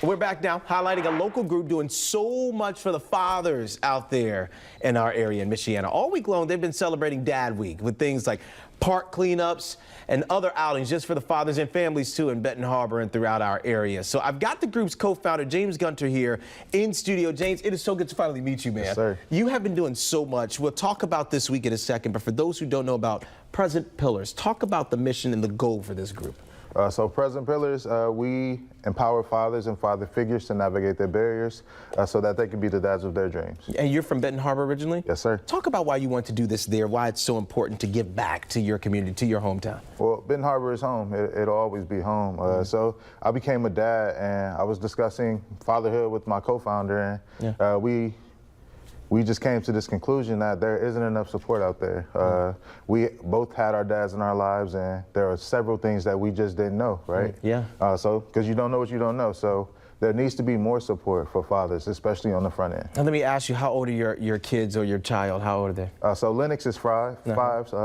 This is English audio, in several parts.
We're back now, highlighting a local group doing so much for the fathers out there in our area in Michiana. All week long, they've been celebrating Dad Week with things like park cleanups and other outings just for the fathers and families too in Benton Harbor and throughout our area. So I've got the group's co-founder, James Gunter, here in studio. James, it is so good to finally meet you, man. Yes, sir. You have been doing so much. We'll talk about this week in a second, but for those who don't know about Present Pillars, talk about the mission and the goal for this group. So Present Pillars, we empower fathers and father figures to navigate their barriers so that they can be the dads of their dreams. And you're from Benton Harbor originally? Yes, sir. Talk about why you want to do this there, why it's so important to give back to your community, to your hometown. Well, Benton Harbor is home. It'll always be home. So I became a dad, and I was discussing fatherhood with my co-founder, and we just came to this conclusion that there isn't enough support out there. We both had our dads in our lives, and there are several things that we just didn't know, right? So, because you don't know what you don't know. So there needs to be more support for fathers, especially on the front end. And let me ask you, how old are your kids or your child? How old are they? So Lennox is five,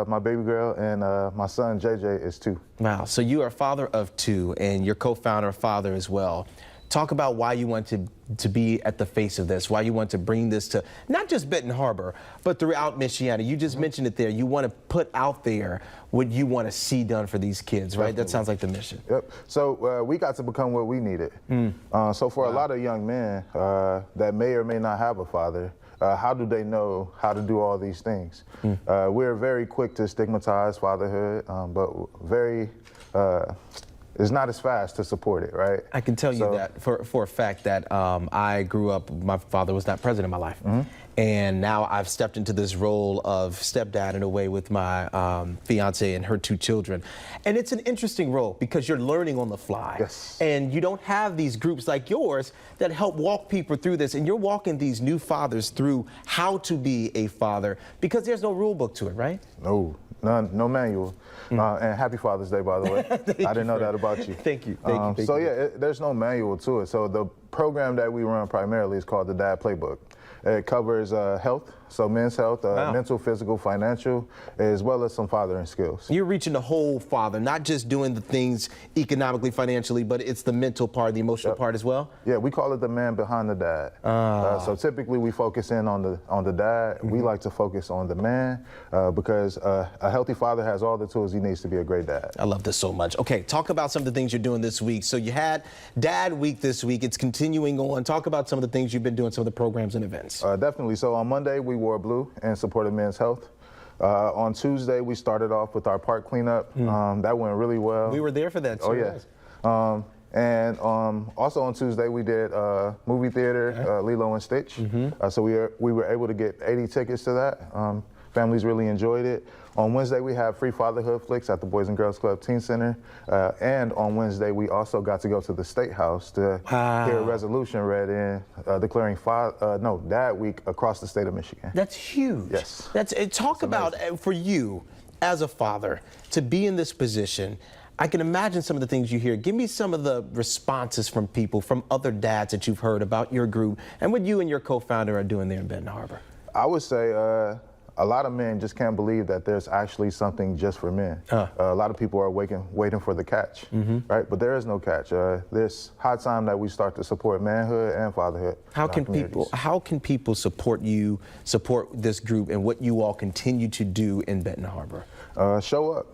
my baby girl, and my son, JJ, is 2. Wow, so you are a father of 2, and your co-founder, father as well. Talk about why you want to be at the face of this, why you want to bring this to not just Benton Harbor, but throughout Michiana. You just mentioned it there. You want to put out there what you want to see done for these kids, right? That sounds like the mission. Yep. So we got to become what we needed. So for a lot of young men that may or may not have a father, how do they know how to do all these things? We're very quick to stigmatize fatherhood, but very it's not as fast to support it, right? I can tell you that for a fact that I grew up, my father was not present in my life. And now I've stepped into this role of stepdad in a way with my fiance and her 2 children. And it's an interesting role because you're learning on the fly. Yes. And you don't have these groups like yours that help walk people through this. And you're walking these new fathers through how to be a father because there's no rule book to it, right? No. None, no manual. And happy Father's Day, by the way. I didn't know that about you. Thank you. There's no manual to it. So the program that we run primarily is called the Dad Playbook. It covers health, so men's health, mental, physical, financial, as well as some fathering skills. You're reaching the whole father, not just doing the things economically, financially, but it's the mental part, the emotional part as well? Yeah, we call it the man behind the dad. So typically we focus in on the dad. We like to focus on the man because a healthy father has all the tools he needs to be a great dad. I love this so much. Okay, talk about some of the things you're doing this week. So you had Dad Week this week. It's continuing on. Talk about some of the things you've been doing, some of the programs and events. Definitely. So on Monday, we wore blue in support of men's health. On Tuesday, we started off with our park cleanup. That went really well. We were there for that, too. Oh, yeah. And also on Tuesday, we did movie theater, Lilo and Stitch. So we were able to get 80 tickets to that. Families really enjoyed it. On Wednesday, we have free fatherhood flicks at the Boys and Girls Club Teen Center. And on Wednesday, we also got to go to the State House to hear a resolution read in declaring Dad Week across the state of Michigan. That's huge. Yes. Talk about, for you as a father, to be in this position. I can imagine some of the things you hear. Give me some of the responses from people, from other dads that you've heard about your group and what you and your co-founder are doing there in Benton Harbor. I would say a lot of men just can't believe that there's actually something just for men. A lot of people are waiting for the catch, right? But there is no catch. There's high time that we start to support manhood and fatherhood. How can people support you, support this group, and what you all continue to do in Benton Harbor? Show up,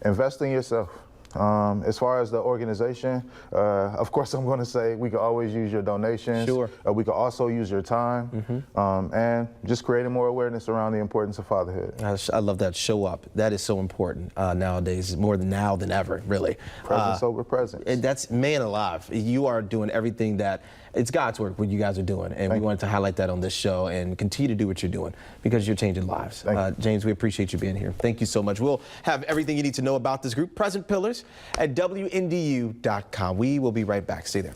invest in yourself. As far as the organization, of course, I'm going to say we can always use your donations. Sure. We can also use your time, and just creating more awareness around the importance of fatherhood. I love that. Show up. That is so important nowadays, more than now than ever, really. Presence over presence. And that's man alive. You are doing everything that it's God's work, what you guys are doing, and we wanted to highlight that on this show and continue to do what you're doing because you're changing lives. James, we appreciate you being here. Thank you so much. We'll have everything you need to know about this group, Present Pillars, at WNDU.com. We will be right back. Stay there.